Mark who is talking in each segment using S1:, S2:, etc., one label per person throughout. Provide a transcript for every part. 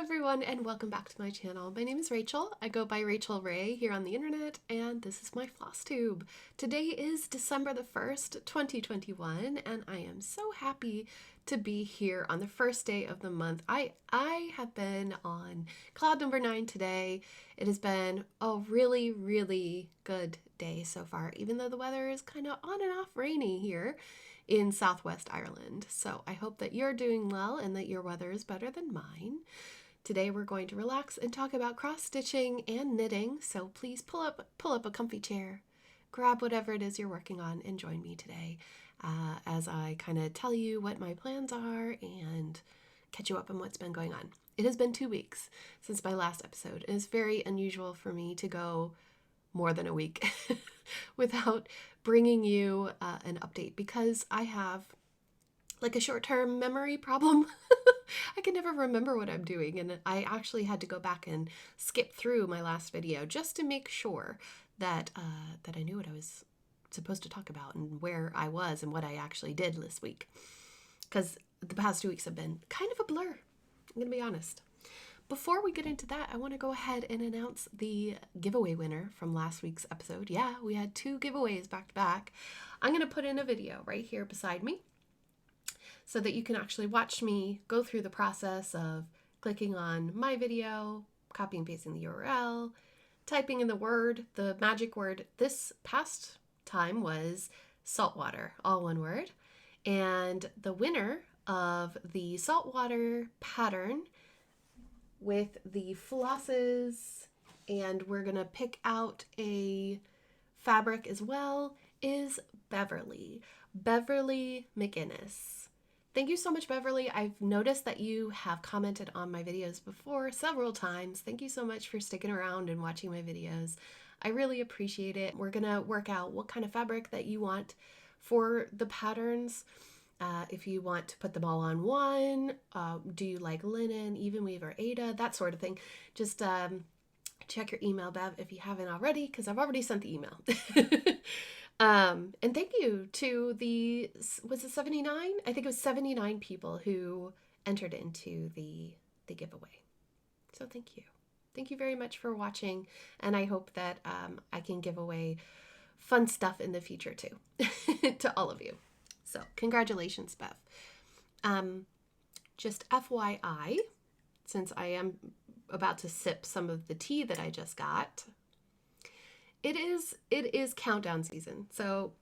S1: everyone, and welcome back to my channel. My name is Rachel. I go by Rachel Ray here on the internet, and this is my Flosstube. Today is December the 1st, 2021, and I am so happy to be here on the first day of the month. I have been on cloud number 9 today. It has been a really good day so far, even though the weather is kind of on and off rainy here in Southwest Ireland. So I hope that you're doing well and that your weather is better than mine. Today we're going to relax and talk about cross stitching and knitting. So please pull up a comfy chair, grab whatever it is you're working on, and join me today as I kind of tell you what my plans are and catch you up on what's been going on. It has been 2 weeks since my last episode. It is very unusual for me to go more than a week without bringing you an update because I have like a short-term memory problem. I can never remember what I'm doing, and I actually had to go back and skip through my last video just to make sure that that I knew what I was supposed to talk about and where I was and what I actually did this week, because the past 2 weeks have been kind of a blur. I'm gonna be honest. Before we get into that, I want to go ahead and announce the giveaway winner from last week's episode. Yeah, we had 2 giveaways back to back. I'm going to put in a video right here beside me so that you can actually watch me go through the process of clicking on my video, copy and pasting the URL, typing in the word, the magic word. This past time was saltwater, all one word. And the winner of the saltwater pattern with the flosses, and we're gonna pick out a fabric as well, is Beverly McInnes. Thank you so much, Beverly. I've noticed that you have commented on my videos before several times. Thank you so much for sticking around and watching my videos. I really appreciate it. We're gonna work out what kind of fabric that you want for the patterns. If you want to put them all on one, do you like linen, even weave, or Aida, that sort of thing. Just check your email, Bev, if you haven't already, because I've already sent the email. And thank you to was it 79? I think it was 79 people who entered into the giveaway. So thank you. Thank you very much for watching, and I hope that I can give away fun stuff in the future too, to all of you. So congratulations, Bev. Just FYI, since I am about to sip some of the tea that I just got, it is countdown season. So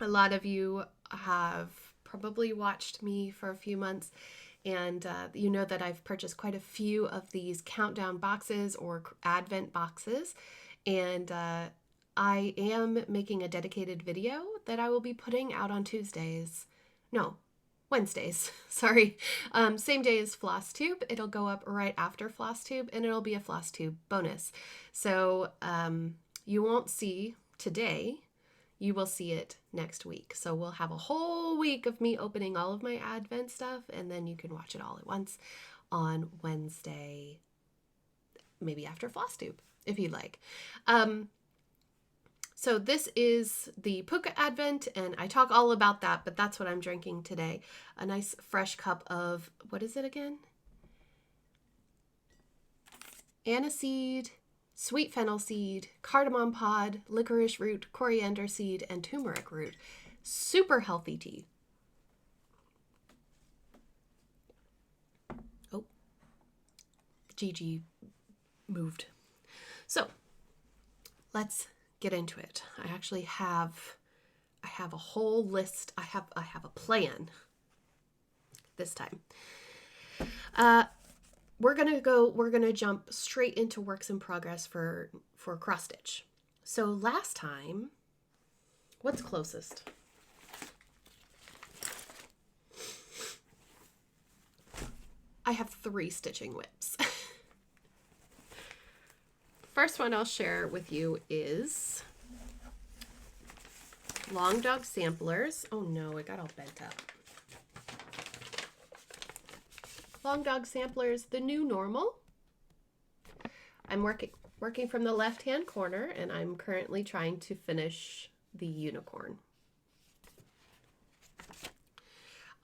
S1: a lot of you have probably watched me for a few months, and you know that I've purchased quite a few of these countdown boxes or advent boxes, and I am making a dedicated video that I will be putting out on Wednesdays. Sorry. Same day as Flosstube. It'll go up right after Flosstube, and it'll be a Flosstube bonus. So you won't see today. You will see it next week. So we'll have a whole week of me opening all of my Advent stuff, and then you can watch it all at once on Wednesday, maybe after Flosstube, if you'd like. So this is the Puka Advent, and I talk all about that, but that's what I'm drinking today. A nice fresh cup of, what is it again? Aniseed, sweet fennel seed, cardamom pod, licorice root, coriander seed, and turmeric root. Super healthy tea. Oh, Gigi moved. So let's get into it. I actually have a whole list. I have a plan this time. We're gonna jump straight into works in progress for cross stitch. So last time, what's closest? I have 3 stitching whips. First one I'll share with you is Dog Samplers. Oh no, it got all bent up. Dog Samplers, the new normal. I'm working from the left-hand corner, and I'm currently trying to finish the unicorn.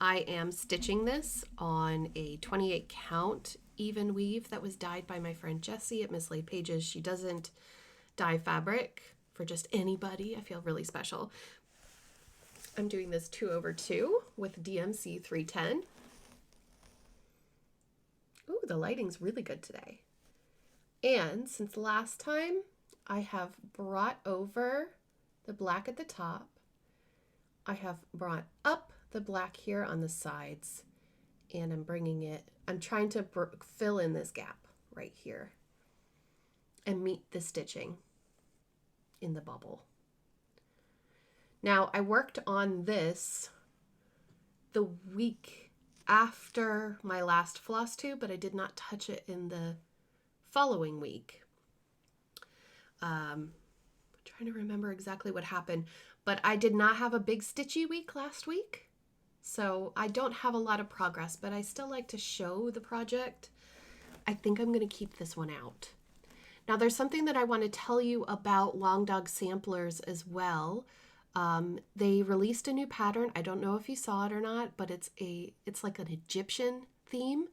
S1: I am stitching this on a 28 count even weave that was dyed by my friend Jessie at Mislaid Pages. She doesn't dye fabric for just anybody. I feel really special. I'm doing this 2/2 with DMC 310. Ooh, the lighting's really good today. And since last time, I have brought over the black at the top. I have brought up the black here on the sides, and I'm trying to fill in this gap right here and meet the stitching in the bubble. Now, I worked on this the week after my last Flosstube, but I did not touch it in the following week. I'm trying to remember exactly what happened, but I did not have a big stitchy week last week, so I don't have a lot of progress, but I still like to show the project. I think I'm going to keep this one out. Now, there's something that I want to tell you about Long Dog Samplers as well. They released a new pattern. I don't know if you saw it or not, but it's like an Egyptian theme.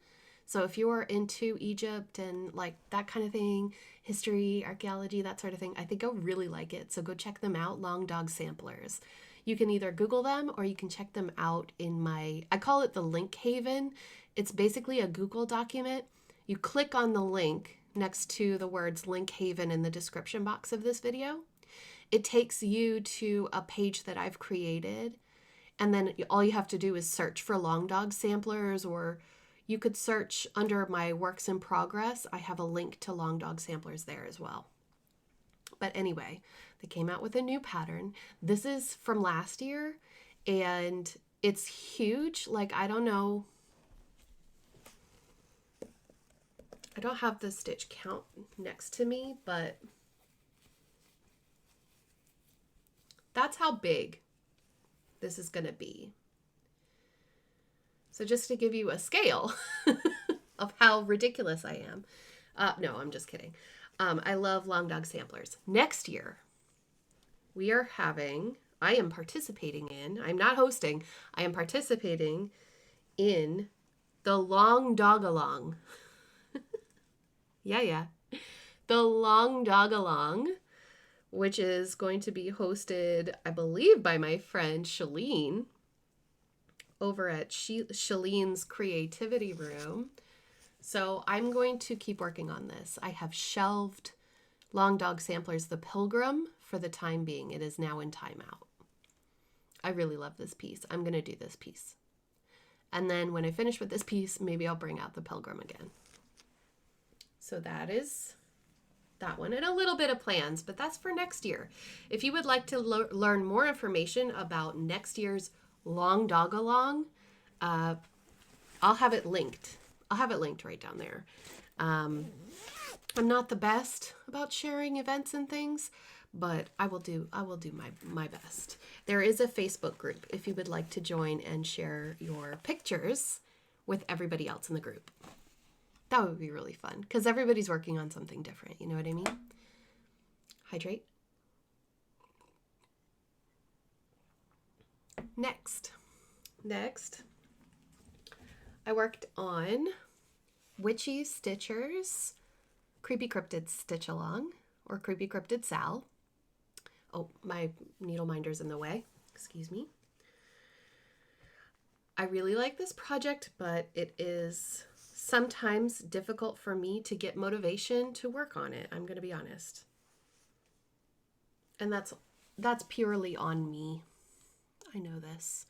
S1: So if you are into Egypt and like that kind of thing, history, archaeology, that sort of thing, I think you'll really like it. So go check them out, Long Dog Samplers. You can either Google them or you can check them out in I call it the link haven. It's basically a Google document. You click on the link next to the words link haven in the description box of this video. It takes you to a page that I've created, and then all you have to do is search for Long Dog Samplers, or you could search under my works in progress. I have a link to Long Dog Samplers there as well. But anyway, they came out with a new pattern. This is from last year, and it's huge. Like, I don't know. I don't have the stitch count next to me, but that's how big this is going to be. So just to give you a scale of how ridiculous I am. No, I'm just kidding. I love Long Dog Samplers. Next year, I am participating in, I'm not hosting, I am participating in the Long Dog Along. Yeah. The Long Dog Along, which is going to be hosted, I believe, by my friend Shalene over at Shalene's Creativity Room. So I'm going to keep working on this. I have shelved Long Dog Samplers The Pilgrim for the time being. It is now in timeout. I really love this piece. I'm going to do this piece. And then when I finish with this piece, maybe I'll bring out The Pilgrim again. So that is that one, and a little bit of plans, but that's for next year. If you would like to learn more information about next year's Long Dog Along, I'll have it linked. I'll have it linked right down there. I'm not the best about sharing events and things, but I will do my best. There is a Facebook group if you would like to join and share your pictures with everybody else in the group. That would be really fun because everybody's working on something different. You know what I mean? Hydrate. Next, I worked on Witchy Stitcher's Creepy Cryptid Stitch Along, or Creepy Cryptid SAL. Oh, my needle minder's in the way. Excuse me. I really like this project, but it is sometimes difficult for me to get motivation to work on it. I'm going to be honest. And that's purely on me. I know this.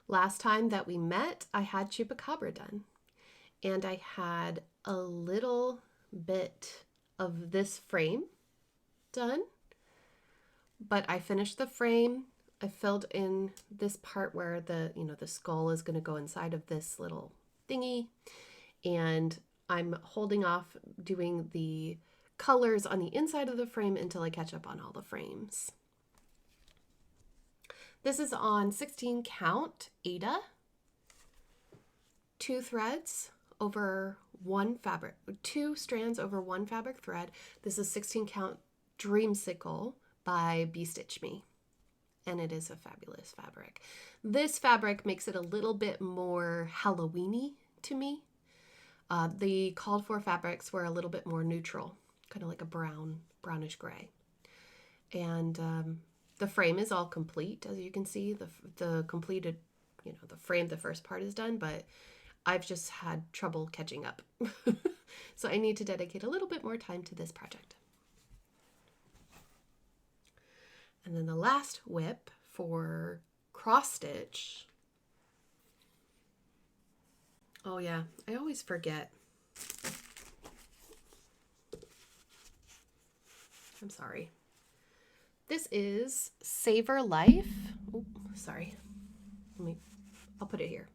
S1: Last time that we met, I had Chupacabra done. And I had a little bit of this frame done. But I finished the frame. I filled in this part where the skull is going to go inside of this little thingy. And I'm holding off doing the colors on the inside of the frame until I catch up on all the frames. This is on 16 count Ada, 2 threads over one fabric, 2 strands over one fabric thread. This is 16 count Dreamsicle by Bee Stitch Me. and it is a fabulous fabric. This fabric makes it a little bit more Halloween-y to me. The called for fabrics were a little bit more neutral, kind of like a brownish gray. And the frame is all complete, as you can see. The completed, the frame, the first part is done, but I've just had trouble catching up. So I need to dedicate a little bit more time to this project. And then the last whip for cross stitch. Oh yeah, I always forget. I'm sorry. This is Savor Life. Oh, sorry. I'll put it here.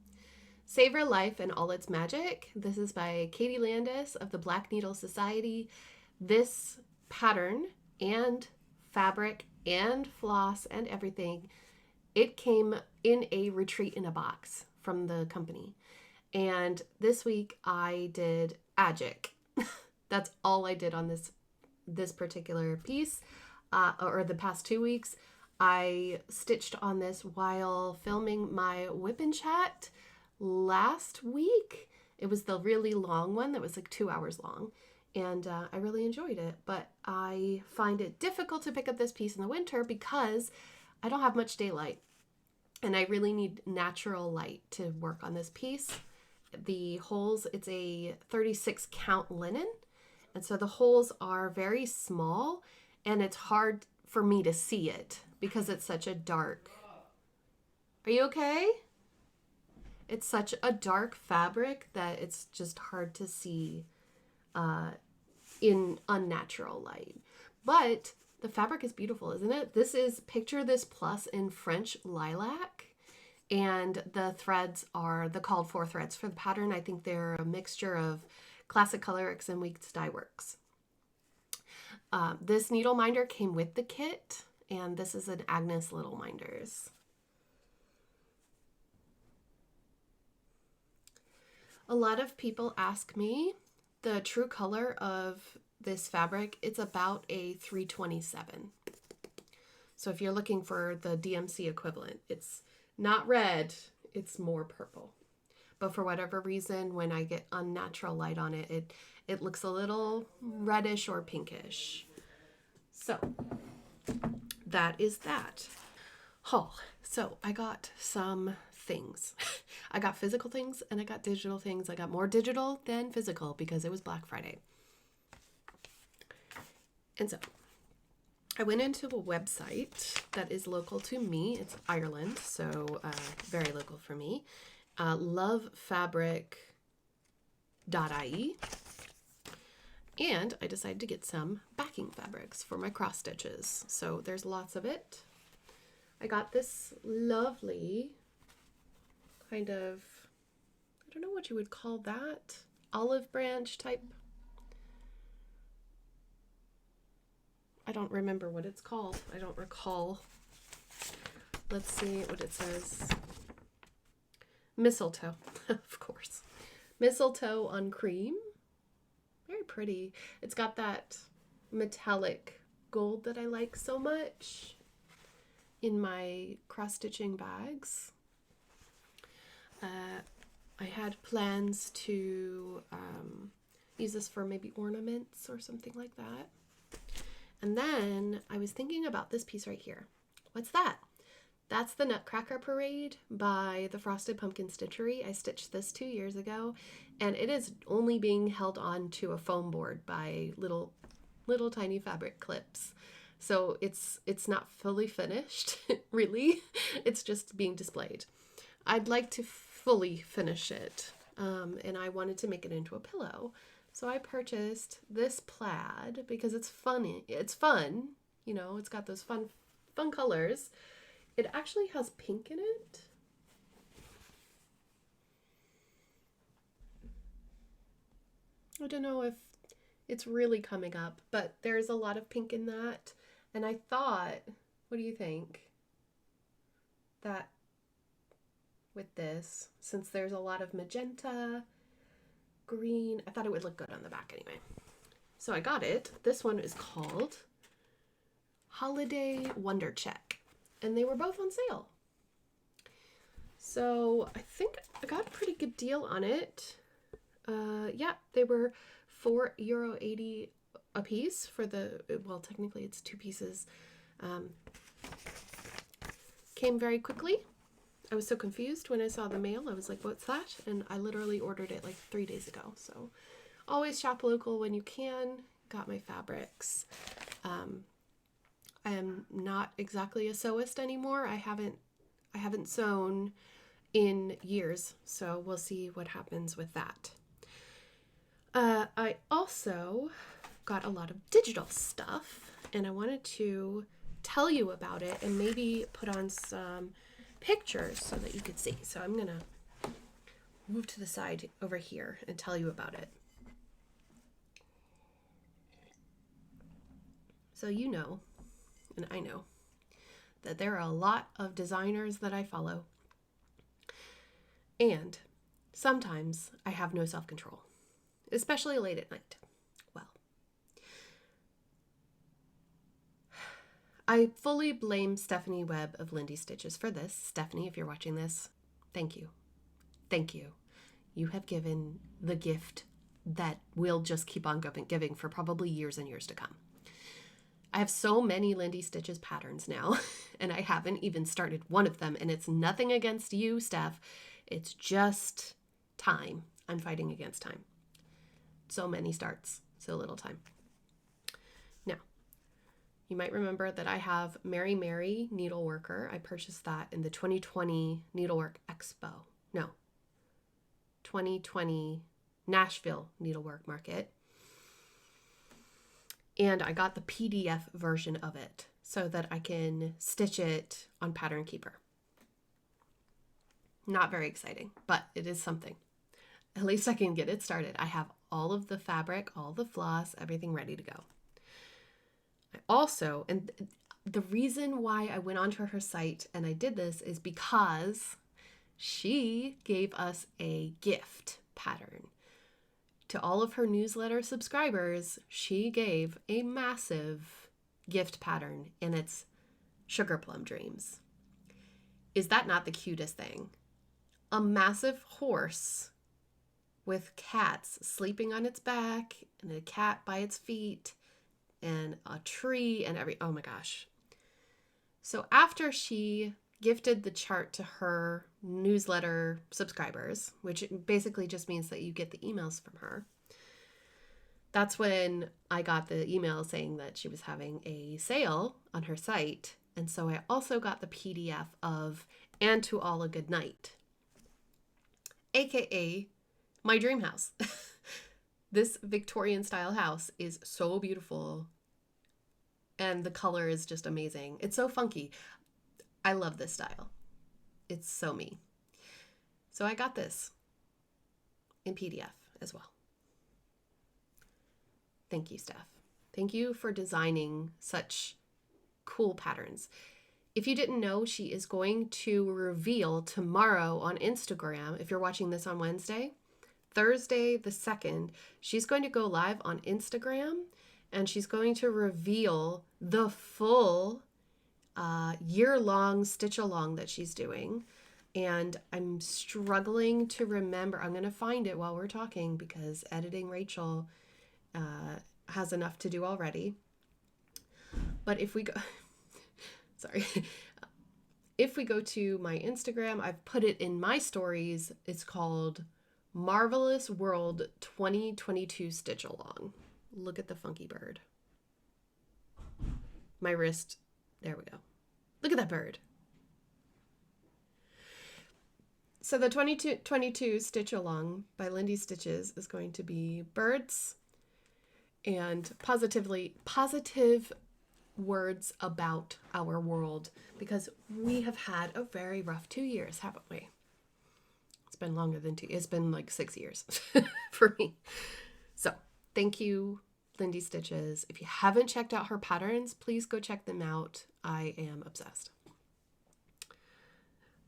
S1: Savor Life and All Its Magic. This is by Katie Landis of the Black Needle Society. This pattern and fabric and floss and everything, it came in a retreat in a box from the company. And this week I did Agic. That's all I did on this particular piece, or the past 2 weeks. I stitched on this while filming my Whip and Chat last week. It was the really long one that was like 2 hours long, and I really enjoyed it. But I find it difficult to pick up this piece in the winter because I don't have much daylight, and I really need natural light to work on this piece. The holes, it's a 36 count linen, and so the holes are very small, and it's hard for me to see it because it's such a dark. Are you okay? It's such a dark fabric that it's just hard to see in unnatural light. But the fabric is beautiful, isn't it? This is Picture This Plus in French lilac. And the threads are the called for threads for the pattern. I think they're a mixture of Classic Colorworks and Weeks Dye Works. This needle minder came with the kit, and this is an Agnes Little Minders. A lot of people ask me the true color of this fabric. It's about a 327. So if you're looking for the DMC equivalent, it's not red, it's more purple. But for whatever reason, when I get unnatural light on it, it looks a little reddish or pinkish. So that is that. Oh, so I got some things. I got physical things and I got digital things. I got more digital than physical because it was Black Friday. And so I went into a website that is local to me. It's Ireland, so very local for me. Lovefabric.ie. And I decided to get some backing fabrics for my cross stitches. So there's lots of it. I got this lovely kind of, I don't know what you would call that, olive branch type. I don't remember what it's called. I don't recall. Let's see what it says. Mistletoe, of course. Mistletoe on cream. Very pretty. It's got that metallic gold that I like so much in my cross-stitching bags. I had plans to use this for maybe ornaments or something like that. And then I was thinking about this piece right here. What's that? That's the Nutcracker Parade by the Frosted Pumpkin Stitchery. I stitched this 2 years ago, and it is only being held on to a foam board by little tiny fabric clips. So it's not fully finished, really. It's just being displayed. I'd like to fully finish it, and I wanted to make it into a pillow. So I purchased this plaid because it's funny. It's fun, you know, it's got those fun colors. It actually has pink in it. I don't know if it's really coming up, but there's a lot of pink in that. And I thought, what do you think? That with this, since there's a lot of magenta, green, I thought it would look good on the back anyway. So I got it. This one is called Holiday Wonder Check. and they were both on sale. So I think I got a pretty good deal on it. Yeah, they were €4.80 a piece for the, well, technically it's 2 pieces. Came very quickly. I was so confused when I saw the mail. I was like, what's that? And I literally ordered it like 3 days ago. So always shop local when you can. Got my fabrics. I am not exactly a sewist anymore. I haven't sewn in years, so we'll see what happens with that. I also got a lot of digital stuff, and I wanted to tell you about it and maybe put on some pictures so that you could see. So I'm gonna move to the side over here and tell you about it. So you know, and I know, that there are a lot of designers that I follow, and sometimes I have no self-control, especially late at night. Well, I fully blame Stephanie Webb of Lindy Stitches for this. Stephanie, if you're watching this, thank you. Thank you. You have given the gift that we'll just keep on giving for probably years and years to come. I have so many Lindy Stitches patterns now, and I haven't even started one of them, and it's nothing against you, Steph. It's just time. I'm fighting against time. So many starts, so little time. Now, you might remember that I have Mary Mary Needleworker. I purchased that in the 2020 Needlework Expo. No, 2020 Nashville Needlework Market. And I got the PDF version of it so that I can stitch it on Pattern Keeper. Not very exciting, but it is something. At least I can get it started. I have all of the fabric, all the floss, everything ready to go. I also, and the reason why I went onto her site and I did this is because she gave us a gift pattern. To all of her newsletter subscribers, she gave a massive gift pattern, and it's Sugar Plum Dreams. Is that not the cutest thing? A massive horse with cats sleeping on its back, and a cat by its feet, and a tree, and oh my gosh. So after she gifted the chart to her newsletter subscribers, which basically just means that you get the emails from her, that's when I got the email saying that she was having a sale on her site. And so I also got the PDF of And to All a Good Night, aka my dream house. This Victorian style house is so beautiful, and the color is just amazing. It's so funky. I love this style. It's so me. So I got this in PDF as well. Thank you, Steph. Thank you for designing such cool patterns. If you didn't know, she is going to reveal tomorrow on Instagram, if you're watching this on Wednesday, Thursday the 2nd, she's going to go live on Instagram, and she's going to reveal the full year-long stitch-along that she's doing. And I'm struggling to remember. I'm going to find it while we're talking because editing Rachel has enough to do already. But if we go, sorry, if we go to my Instagram, I've put it in my stories. It's called Marvelous World 2022 Stitch Along. Look at the funky bird. My wrist. There we go. Look at that bird. So the 2022 Stitch Along by Lindy Stitches is going to be birds and positive words about our world, because we have had a very rough 2 years, haven't we? It's been longer than 2. It's been like 6 years for me. So thank you, Lindy Stitches. If you haven't checked out her patterns, please go check them out. I am obsessed.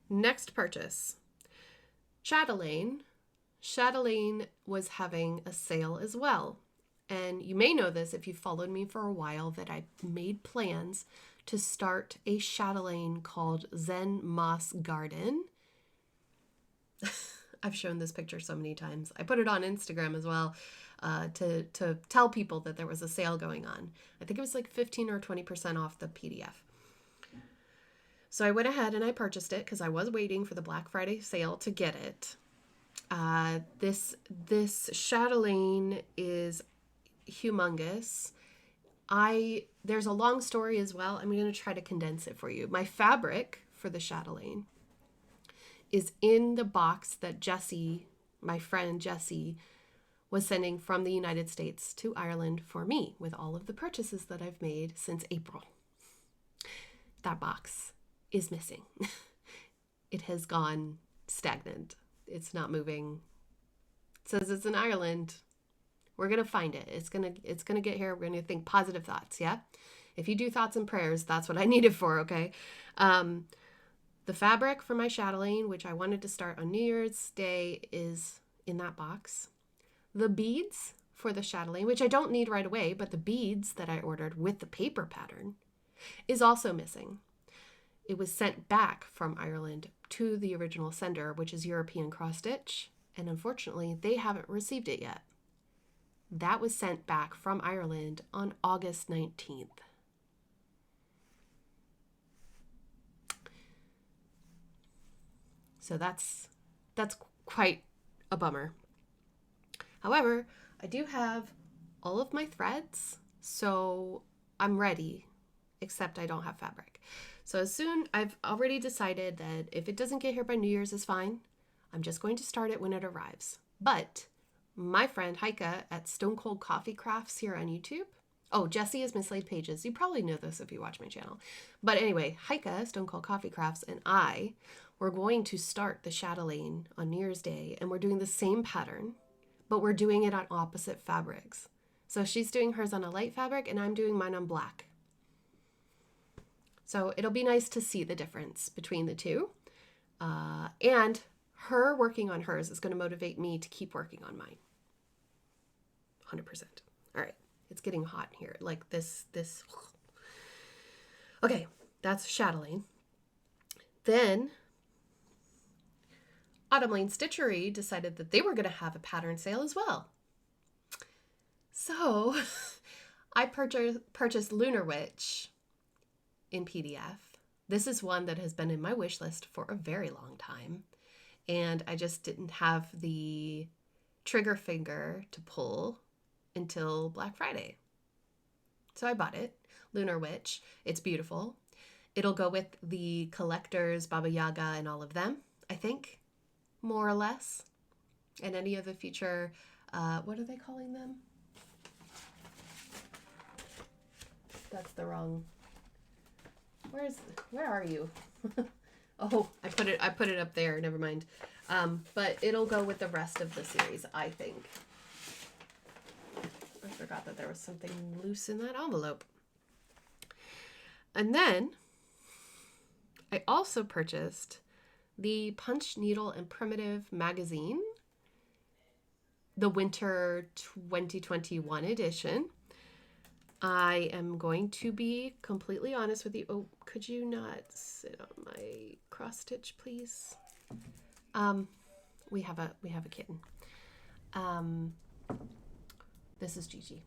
S1: Next purchase, Chatelaine. Chatelaine was having a sale as well. And you may know this if you've followed me for a while, that I made plans to start a chatelaine called Zen Moss Garden. I've shown this picture so many times. I put it on Instagram as well to tell people that there was a sale going on. I think it was like 15 or 20% off the PDF. So I went ahead and I purchased it because I was waiting for the Black Friday sale to get it. This chatelaine is humongous. There's a long story as well. I'm going to try to condense it for you. My fabric for the chatelaine is in the box that Jessie, my friend Jessie, was sending from the United States to Ireland for me with all of the purchases that I've made since April. That box is missing. It has gone stagnant. It's not moving. It says it's in Ireland. We're going to find it. It's going to get here. We're going to think positive thoughts, yeah? If you do thoughts and prayers, that's what I need it for, okay? The fabric for my chatelaine, which I wanted to start on New Year's Day, is in that box. The beads for the chatelaine, which I don't need right away, but the beads that I ordered with the paper pattern is also missing. It was sent back from Ireland to the original sender, which is European Cross Stitch, and unfortunately, they haven't received it yet. That was sent back from Ireland on August 19th. So that's quite a bummer. However, I do have all of my threads, so I'm ready, except I don't have fabric. So I've already decided that if it doesn't get here by New Year's is fine. I'm just going to start it when it arrives. But my friend Heike at Stone Cold Coffee Crafts here on YouTube. Oh, Jessie is Mislaid Pages. You probably know this if you watch my channel. But anyway, Heike, Stone Cold Coffee Crafts, and I were going to start the chatelaine on New Year's Day, and we're doing the same pattern, but we're doing it on opposite fabrics. So she's doing hers on a light fabric, and I'm doing mine on black. So it'll be nice to see the difference between the two. And her working on hers is going to motivate me to keep working on mine. 100%. All right. It's getting hot in here. Like this. Okay. That's chatelaine. Then Autumn Lane Stitchery decided that they were going to have a pattern sale as well. So I purchased Lunar Witch in PDF. This is one that has been in my wish list for a very long time. And I just didn't have the trigger finger to pull until Black Friday. So I bought it, Lunar Witch. It's beautiful. It'll go with the collectors, Baba Yaga, and all of them, I think, more or less. And any of the future, what are they calling them? That's the wrong. Where are you? Oh, I put it up there. Never mind. But it'll go with the rest of the series, I think. I forgot that there was something loose in that envelope. And then I also purchased the Punch Needle and Primitive magazine, the Winter 2021 edition. I am going to be completely honest with you. Oh, could you not sit on my cross stitch, please? We have a kitten. This is Gigi.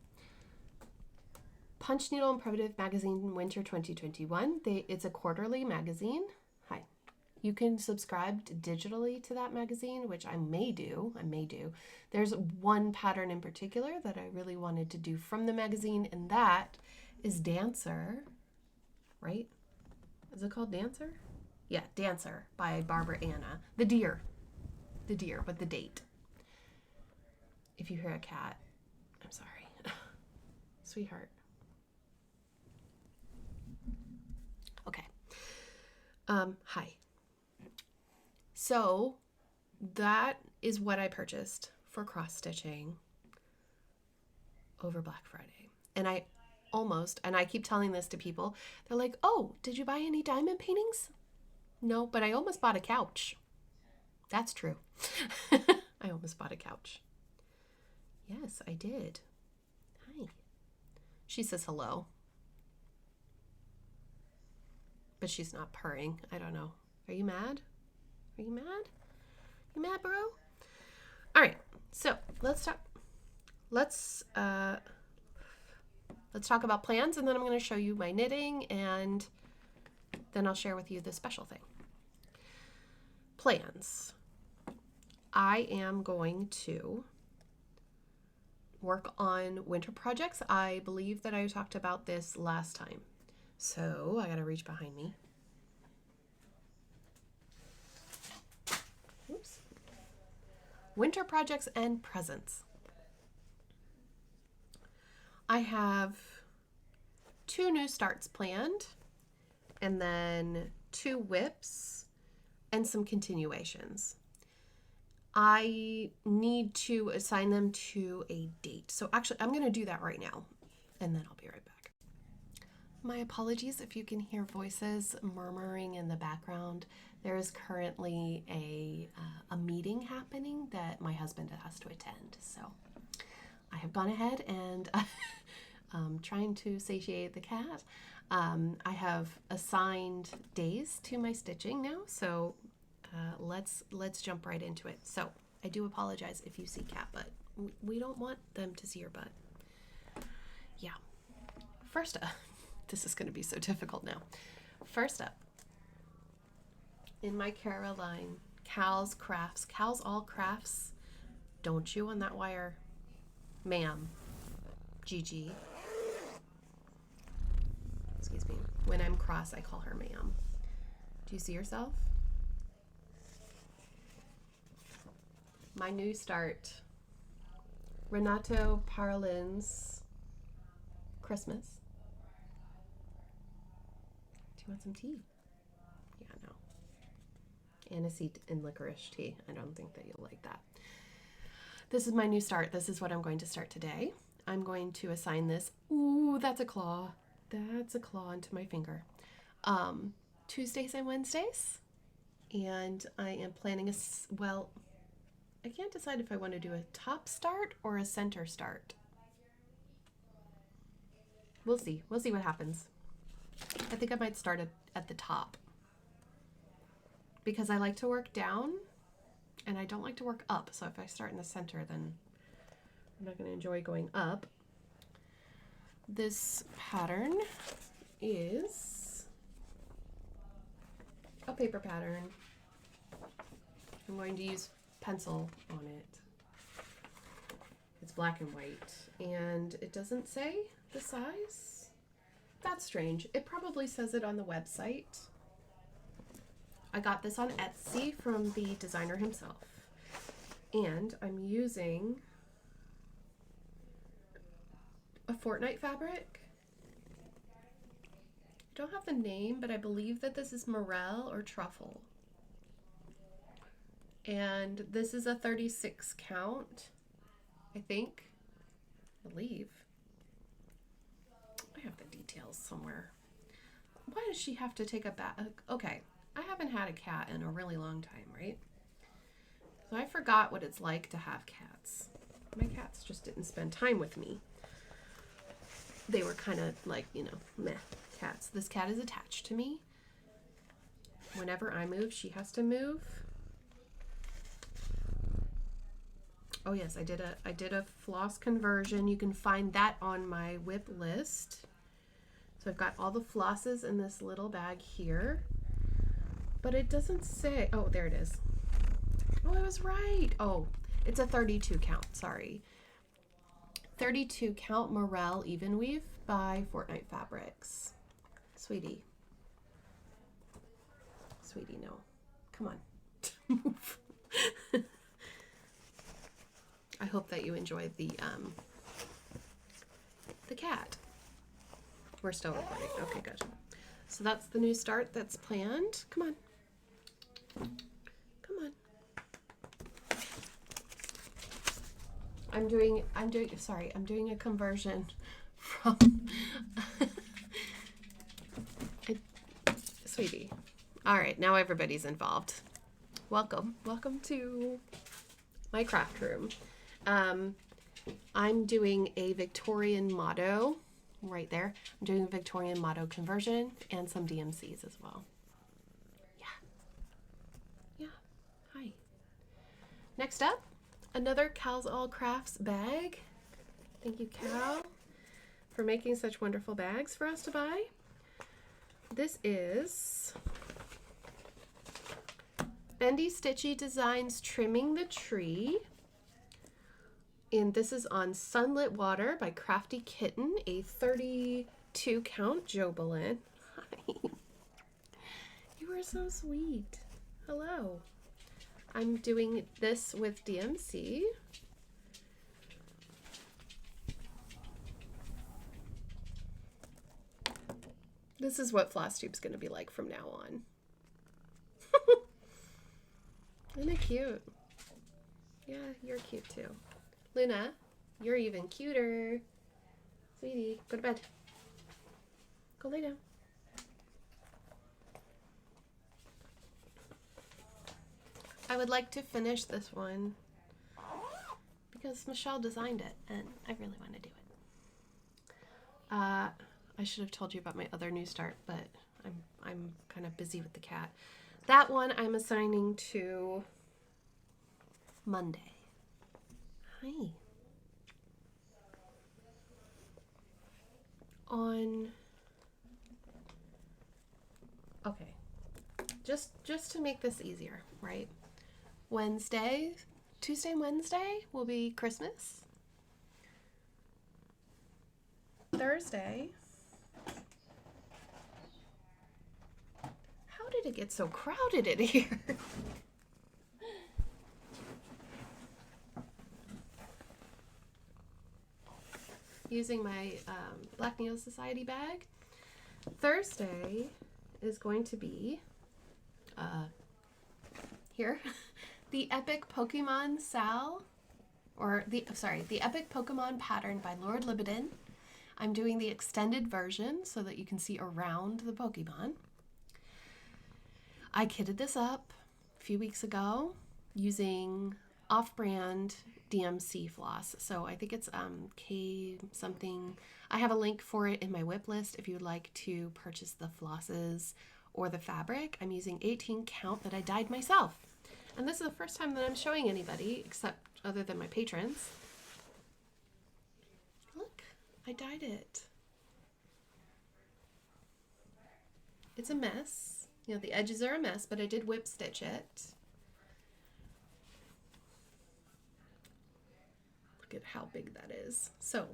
S1: Punch Needle and Primitive magazine, Winter 2021. It's a quarterly magazine. Hi. You can subscribe digitally to that magazine, which I may do. There's one pattern in particular that I really wanted to do from the magazine, and that is Dancer, right? Is it called Dancer? Yeah, Dancer by Barbara Anna. The deer with the date. If you hear a cat, I'm sorry. Sweetheart. Okay. Hi. So that is what I purchased for cross stitching over Black Friday. And I keep telling this to people, they're like, oh, did you buy any diamond paintings? No, but I almost bought a couch. That's true. I almost bought a couch. Yes, I did. Hi. She says hello. but she's not purring. I don't know. Are you mad? Are you mad? You mad, bro? All right. So let's talk. Let's talk about plans, and then I'm going to show you my knitting, and then I'll share with you the special thing. Plans. I am going to work on winter projects. I believe that I talked about this last time. So I got to reach behind me. Oops. Winter projects and presents. I have 2 new starts planned, and then 2 whips and some continuations. I need to assign them to a date. So actually, I'm going to do that right now, and then I'll be right back. My apologies if you can hear voices murmuring in the background. There is currently a meeting happening that my husband has to attend. So I have gone ahead and trying to satiate the cat. I have assigned days to my stitching now, so let's jump right into it. So I do apologize if you see cat butt. We don't want them to see your butt. Yeah. First up, this is going to be so difficult now. First up, in my Caroline, Cal's Crafts, Cal's All Crafts, don't chew on that wire, ma'am, Gigi. Excuse me. When I'm cross, I call her ma'am. Do you see yourself? My new start, Renato Parlin's Christmas. Do you want some tea? Yeah, no. Aniseed and licorice tea. I don't think that you'll like that. This is my new start. This is what I'm going to start today. I'm going to assign this. Ooh, that's a claw. That's a claw into my finger. Tuesdays and Wednesdays. And I am planning well, I can't decide if I want to do a top start or a center start. We'll see. We'll see what happens. I think I might start at the top, because I like to work down and I don't like to work up. So if I start in the center, then I'm not going to enjoy going up. This pattern is a paper pattern. I'm going to use pencil on it. It's black and white, and it doesn't say the size. That's strange. It probably says it on the website. I got this on Etsy from the designer himself, and I'm using a Fortnite fabric. I don't have the name, but I believe that this is Morel or Truffle. And this is a 36 count, I think. I believe. I have the details somewhere. Why does she have to take a bath? Okay, I haven't had a cat in a really long time, right? So I forgot what it's like to have cats. My cats just didn't spend time with me. They were kind of like, you know, meh cats. This cat is attached to me. Whenever I move, she has to move. Oh yes, I did a floss conversion. You can find that on my whip list. So I've got all the flosses in this little bag here, but it doesn't say. Oh, there it is. Oh, I was right. Oh, it's a 32 count. Sorry. 32 count Morel even weave by Fortnite Fabrics. Sweetie. Sweetie, no. Come on. Move. I hope that you enjoyed the cat. We're still recording. Okay, good. So that's the new start that's planned. Come on. Come on. I'm doing a conversion from Sweetie. All right, now everybody's involved. Welcome to my craft room. I'm doing a Victorian motto right there. I'm doing a Victorian motto conversion and some DMCs as well. Yeah. Hi. Next up, another Cal's All Crafts bag. Thank you, Cal, for making such wonderful bags for us to buy. This is Bendy Stitchy Designs Trimming the Tree. And this is on Sunlit Water by Crafty Kitten, a 32 count Jobelin. Hi. You are so sweet. Hello. I'm doing this with DMC. This is what Flosstube's going to be like from now on. Isn't it cute? Yeah, you're cute too. Luna, you're even cuter. Sweetie, go to bed. Go lay down. I would like to finish this one because Michelle designed it and I really want to do it. I should have told you about my other new start, but I'm kind of busy with the cat. That one I'm assigning to Monday. Hi. Okay. Just to make this easier, right? Tuesday and Wednesday will be Christmas. Thursday. How did it get so crowded in here? Using my Black Needle Society bag. Thursday is going to be here, the Epic Pokemon SAL, or the Epic Pokemon pattern by Lord Libidin. I'm doing the extended version so that you can see around the Pokemon. I kitted this up a few weeks ago using off-brand DMC floss. So I think it's K something. I have a link for it in my whip list if you would like to purchase the flosses or the fabric. I'm using 18 count that I dyed myself. And this is the first time that I'm showing anybody except other than my patrons. Look, I dyed it. It's a mess. You know, the edges are a mess, but I did whip stitch it. Look at how big that is. So,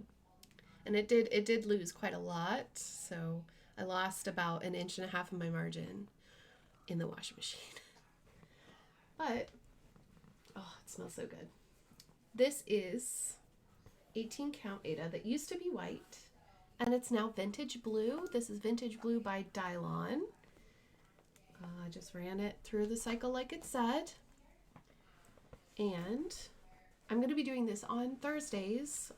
S1: and it did lose quite a lot. So I lost about 1.5 inches of my margin in the washing machine. But, oh, it smells so good. This is 18 count Ada that used to be white, and it's now vintage blue. This is vintage blue by Dylon. I just ran it through the cycle like it said. And I'm going to be doing this on Thursdays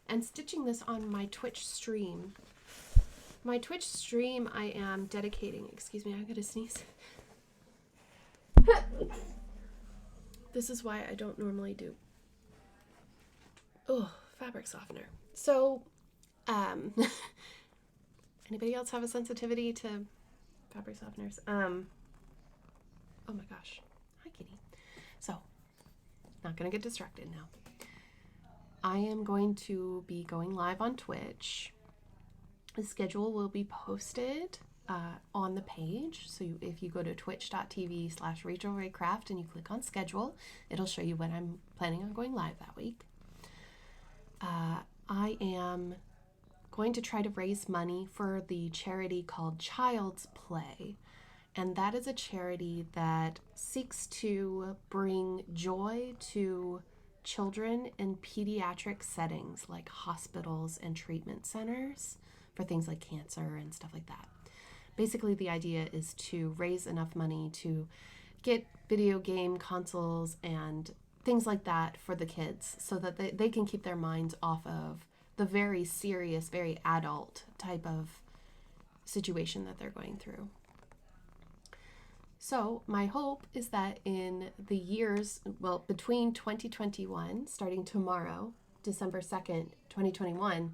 S1: and stitching this on my Twitch stream. My Twitch stream I am dedicating, excuse me, I'm going to sneeze. This is why I don't normally do fabric softener. So, anybody else have a sensitivity to fabric softeners? Oh my gosh. Hi, kitty. So, not gonna get distracted now. I am going to be going live on Twitch. The schedule will be posted on the page. So if you go to twitch.tv/RachelRayCraft and you click on schedule, it'll show you when I'm planning on going live that week. I am going to try to raise money for the charity called Child's Play. And that is a charity that seeks to bring joy to children in pediatric settings like hospitals and treatment centers for things like cancer and stuff like that. Basically, the idea is to raise enough money to get video game consoles and things like that for the kids so that they can keep their minds off of the very serious, very adult type of situation that they're going through. So my hope is that in the years, well, between 2021, starting tomorrow, December 2nd, 2021,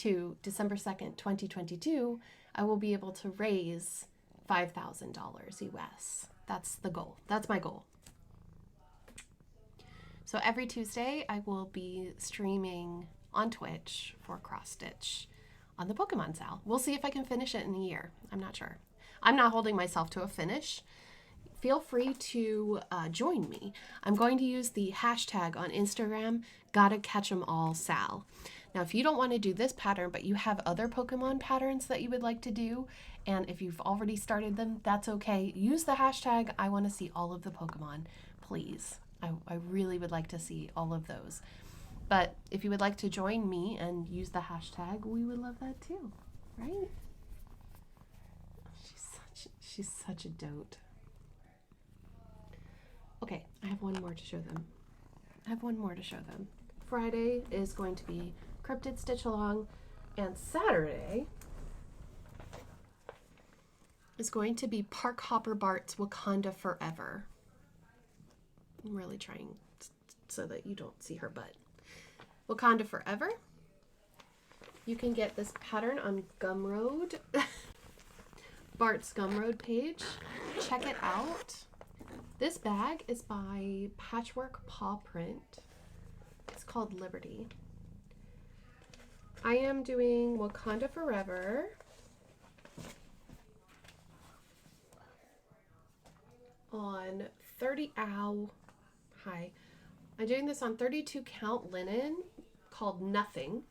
S1: to December 2nd, 2022, I will be able to raise $5,000 US. That's the goal. That's my goal. So every Tuesday, I will be streaming on Twitch for cross stitch on the Pokemon SAL. We'll see if I can finish it in a year. I'm not sure. I'm not holding myself to a finish. Feel free to join me. I'm going to use the hashtag on Instagram, GottaCatchEmAllSal. Now, if you don't want to do this pattern, but you have other Pokemon patterns that you would like to do, and if you've already started them, that's okay. Use the hashtag, I want to see all of the Pokemon, please. I really would like to see all of those. But if you would like to join me and use the hashtag, we would love that too, right? She's such a dote. Okay, I have one more to show them. Friday is going to be Cryptid Stitch Along, and Saturday is going to be Park Hopper Bart's Wakanda Forever. I'm really trying so that you don't see her butt. Wakanda Forever. You can get this pattern on Gumroad. Bart's Gumroad page. Check it out. This bag is by Patchwork Paw Print. It's called Liberty. I am doing Wakanda Forever. On 30 Hi. I'm doing this on 32 count linen called Nothing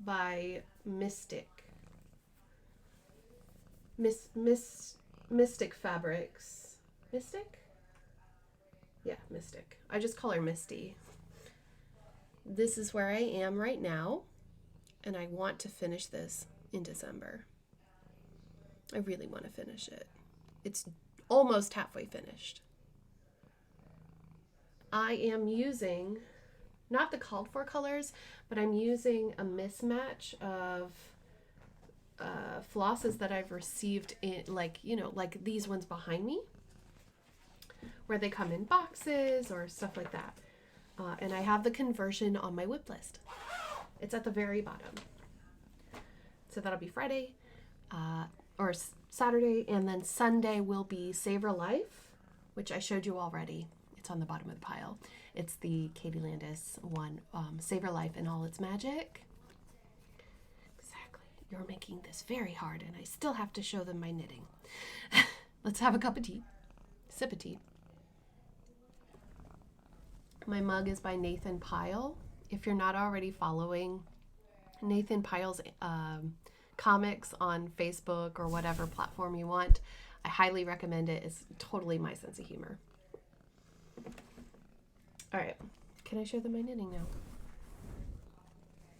S1: by Mystic. Mystic Fabrics. Mystic? Yeah, Mystic. I just call her Misty. This is where I am right now, and I want to finish this in December. I really want to finish it. It's almost halfway finished. I am using, not the called for colors, but I'm using a mismatch of flosses that I've received in, like these ones behind me, where they come in boxes or stuff like that. And I have the conversion on my whip list. It's at the very bottom. So that'll be Friday or Saturday, and then Sunday will be Savor Life, which I showed you already. It's on the bottom of the pile. It's the Katie Landis one, Savor Life in all its magic. Exactly. You're making this very hard, and I still have to show them my knitting. Let's have a cup of tea. Sip of tea. My mug is by Nathan Pyle. If you're not already following Nathan Pyle's comics on Facebook or whatever platform you want, I highly recommend it. It's totally my sense of humor. All right, can I show them my knitting now?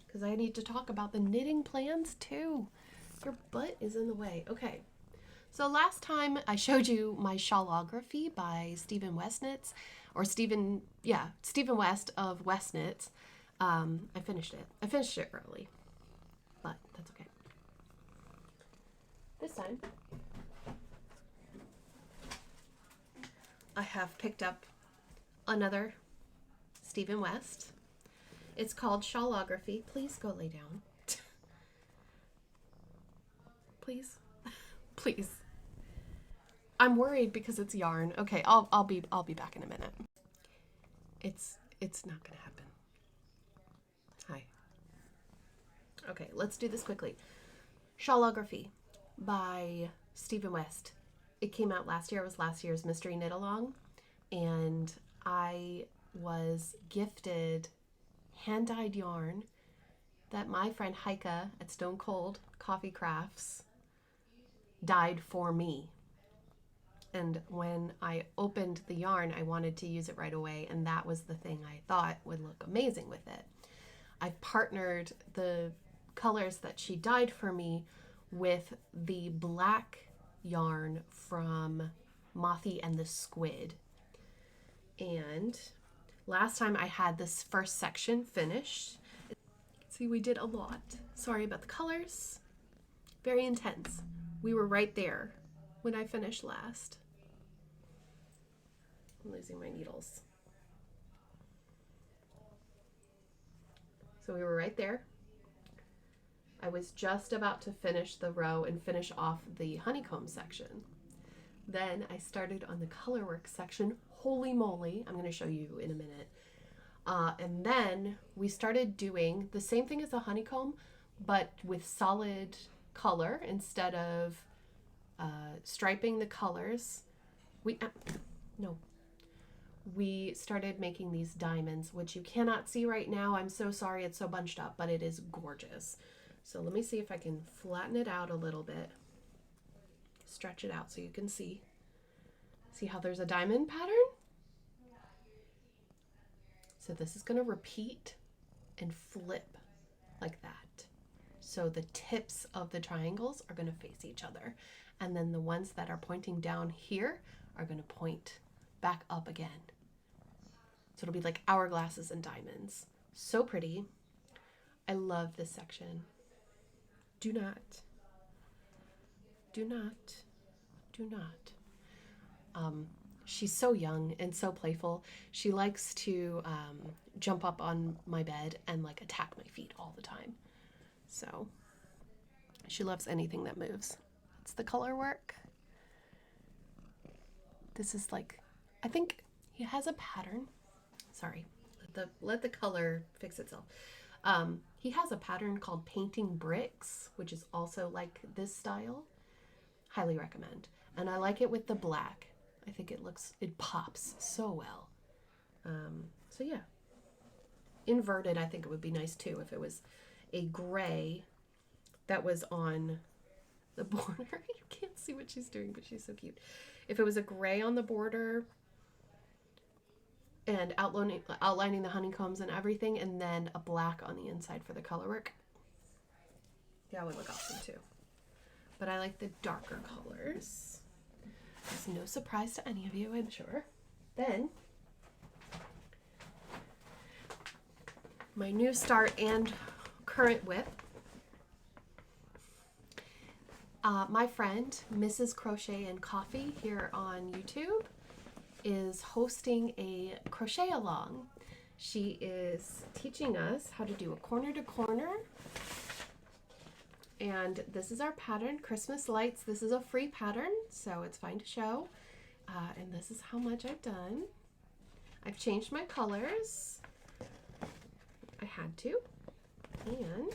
S1: Because I need to talk about the knitting plans too. Your butt is in the way. Okay, so last time I showed you my shawlography by Stephen Westnitz, or Stephen West of Westnitz. I finished it. I finished it early, but that's okay. This time, I have picked up another Stephen West. It's called Shawlography. Please go lay down. Please. Please. I'm worried because it's yarn. Okay, I'll be back in a minute. It's not gonna happen. Hi. Okay, let's do this quickly. Shawlography by Stephen West. It came out last year. It was last year's Mystery Knit Along, and I was gifted hand-dyed yarn that my friend Heike at Stone Cold Coffee Crafts dyed for me. And when I opened the yarn, I wanted to use it right away, and that was the thing I thought would look amazing with it. I've partnered the colors that she dyed for me with the black yarn from Mothy and the Squid. And last time I had this first section finished. See, we did a lot. Sorry about the colors. Very intense. We were right there when I finished last. I'm losing my needles. So we were right there. I was just about to finish the row and finish off the honeycomb section. Then I started on the colorwork section. Holy moly, I'm going to show you in a minute. And then we started doing the same thing as a honeycomb, but with solid color instead of striping the colors. We started making these diamonds, which you cannot see right now. I'm so sorry, it's so bunched up, but it is gorgeous. So let me see if I can flatten it out a little bit. Stretch it out so you can see. See how there's a diamond pattern? So this is going to repeat and flip like that. So the tips of the triangles are going to face each other. And then the ones that are pointing down here are going to point back up again. So it'll be like hourglasses and diamonds. So pretty. I love this section. Do not. She's so young and so playful. She likes to jump up on my bed and like attack my feet all the time. So she loves anything that moves. That's the color work. This is like, I think he has a pattern. Sorry, let the color fix itself. He has a pattern called painting bricks, which is also like this style. Highly recommend. And I like it with the black. I think it pops so well. So yeah. Inverted, I think it would be nice too if it was a gray that was on the border. You can't see what she's doing, but she's so cute. If it was a gray on the border and outlining the honeycombs and everything, and then a black on the inside for the color work, that would look awesome too. But I like the darker colors. It's no surprise to any of you, I'm sure. Then, my new start and current whip. My friend, Mrs. Crochet and Coffee here on YouTube, is hosting a crochet along. She is teaching us how to do a corner to corner. And this is our pattern, Christmas lights. This is a free pattern, so it's fine to show. And this is how much I've done. I've changed my colors. I had to. And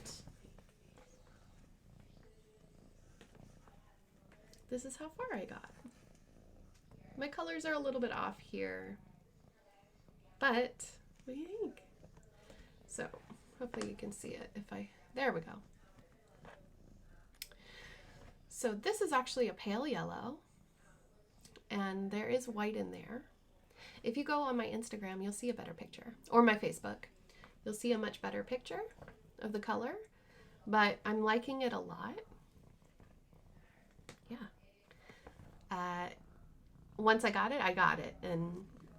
S1: this is how far I got. My colors are a little bit off here, but what do you think? So hopefully you can see it there we go. So this is actually a pale yellow, and there is white in there. If you go on my Instagram, you'll see a better picture, or my Facebook. You'll see a much better picture of the color, but I'm liking it a lot. Yeah. Once I got it, and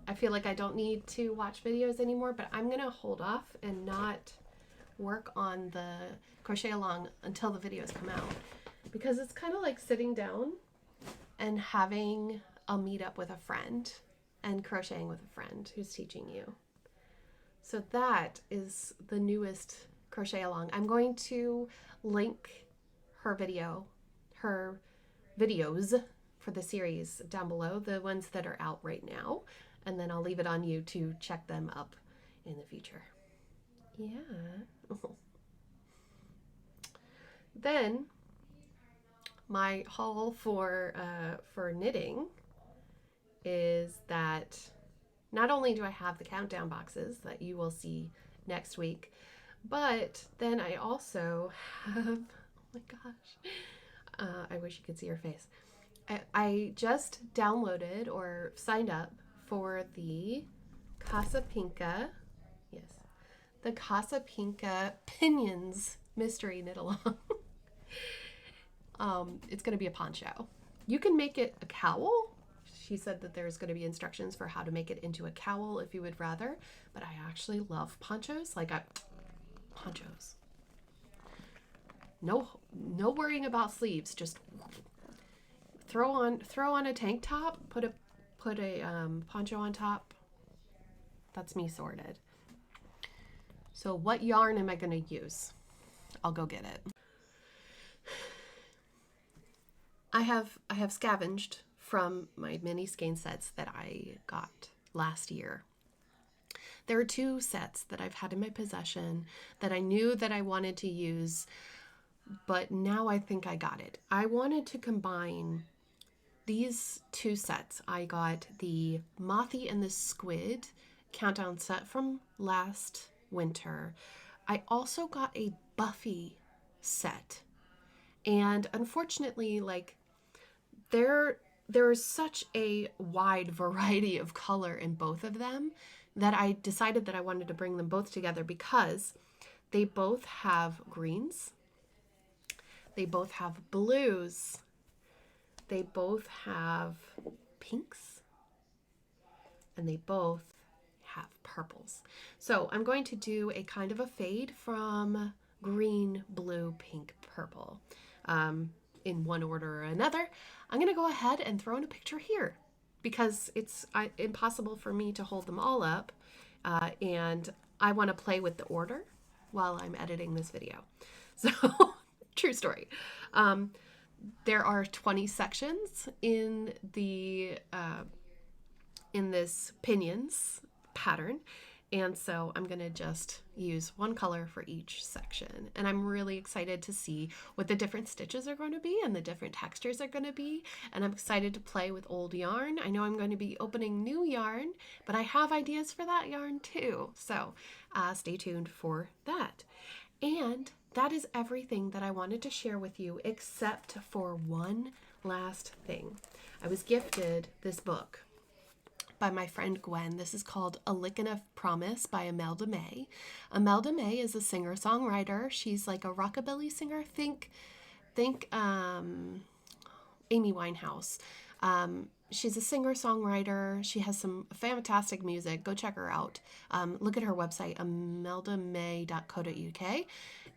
S1: I feel like I don't need to watch videos anymore, but I'm gonna hold off and not work on the crochet along until the videos come out, because it's kind of like sitting down and having a meetup with a friend and crocheting with a friend who's teaching you. So that is the newest crochet along. I'm going to link her videos for the series down below, the ones that are out right now, and then I'll leave it on you to check them up in the future. Yeah. Then my haul for knitting is that not only do I have the countdown boxes that you will see next week, but then I also have, oh my gosh, I wish you could see her face. I just downloaded or signed up for the Casa Pinka, yes, the Casa Pinka Pinions Mystery Knit Along. It's going to be a poncho. You can make it a cowl. She said that there's going to be instructions for how to make it into a cowl if you would rather, but I actually love ponchos. Ponchos. No worrying about sleeves. Just throw on a tank top, put a poncho on top. That's me sorted. So what yarn am I going to use? I'll go get it. I have scavenged from my mini skein sets that I got last year. There are 2 sets that I've had in my possession that I knew that I wanted to use, but now I think I got it. I wanted to combine these 2 sets. I got the Mothy and the Squid countdown set from last winter. I also got a Buffy set. And unfortunately, like, there is such a wide variety of color in both of them that I decided that I wanted to bring them both together because they both have greens, they both have blues, they both have pinks, and they both have purples. So I'm going to do a kind of a fade from green, blue, pink, purple. In one order or another. I'm going to go ahead and throw in a picture here because it's impossible for me to hold them all up, and I want to play with the order while I'm editing this video. So, true story. There are 20 sections in the in this pinions pattern. And so I'm going to just use one color for each section. And I'm really excited to see what the different stitches are going to be and the different textures are going to be. And I'm excited to play with old yarn. I know I'm going to be opening new yarn, but I have ideas for that yarn too. So stay tuned for that. And that is everything that I wanted to share with you except for one last thing. I was gifted this book by my friend Gwen. This is called A Lick and a Promise by Imelda May. Imelda May is a singer-songwriter. She's like a rockabilly singer. Think Amy Winehouse. She's a singer-songwriter. She has some fantastic music. Go check her out. Look at her website, imeldamay.co.uk.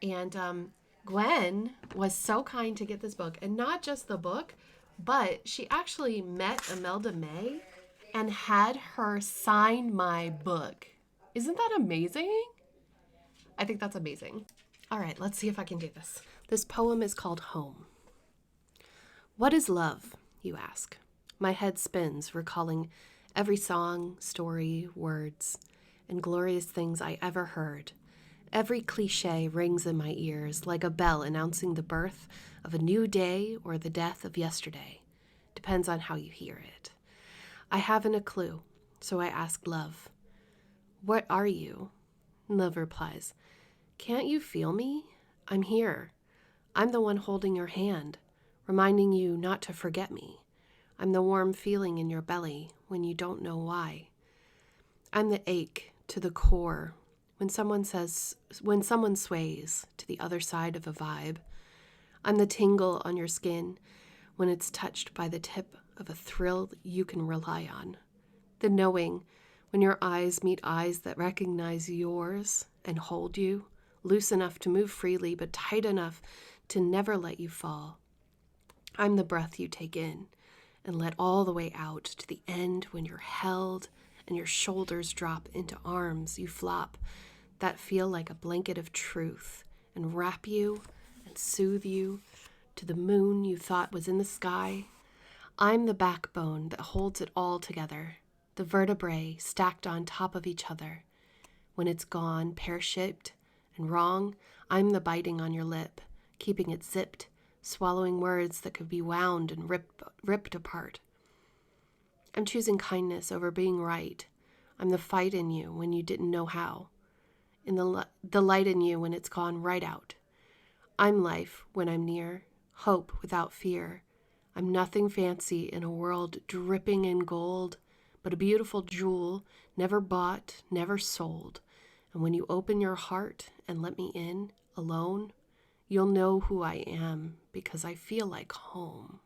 S1: And Gwen was so kind to get this book. And not just the book, but she actually met Imelda May and had her sign my book. Isn't that amazing? I think that's amazing. All right, let's see if I can do this. This poem is called Home. What is love, you ask? My head spins, recalling every song, story, words, and glorious things I ever heard. Every cliche rings in my ears like a bell announcing the birth of a new day or the death of yesterday. Depends on how you hear it. I haven't a clue, so I ask love. What are you? Love replies, can't you feel me? I'm here. I'm the one holding your hand, reminding you not to forget me. I'm the warm feeling in your belly when you don't know why. I'm the ache to the core when someone sways to the other side of a vibe. I'm the tingle on your skin when it's touched by the tip of a thrill you can rely on. The knowing when your eyes meet eyes that recognize yours and hold you, loose enough to move freely but tight enough to never let you fall. I'm the breath you take in and let all the way out to the end when you're held and your shoulders drop into arms you flop that feel like a blanket of truth and wrap you and soothe you to the moon you thought was in the sky. I'm the backbone that holds it all together, the vertebrae stacked on top of each other. When it's gone, pear-shaped and wrong, I'm the biting on your lip, keeping it zipped, swallowing words that could be wound and ripped apart. I'm choosing kindness over being right. I'm the fight in you when you didn't know how, in the light in you when it's gone right out. I'm life when I'm near, hope without fear. I'm nothing fancy in a world dripping in gold, but a beautiful jewel, never bought, never sold. And when you open your heart and let me in, alone, you'll know who I am because I feel like home.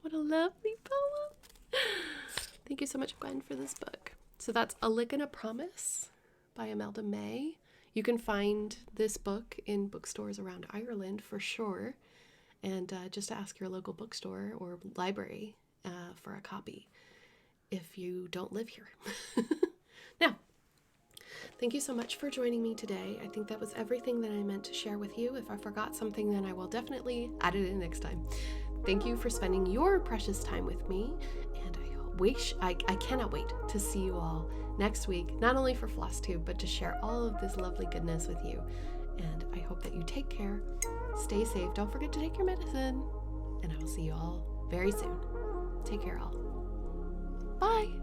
S1: What a lovely poem. Thank you so much, Gwen, for this book. So that's A Lick and a Promise by Imelda May. You can find this book in bookstores around Ireland for sure. And just ask your local bookstore or library for a copy if you don't live here. Now, Thank you so much for joining me today. I think that was everything that I meant to share with you. If I forgot something, then I will definitely add it in next time. Thank you for spending your precious time with me, and I cannot wait to see you all next week, not only for Flosstube, but to share all of this lovely goodness with you. And I hope that you take care, stay safe, don't forget to take your medicine, and I will see you all very soon. Take care all. Bye!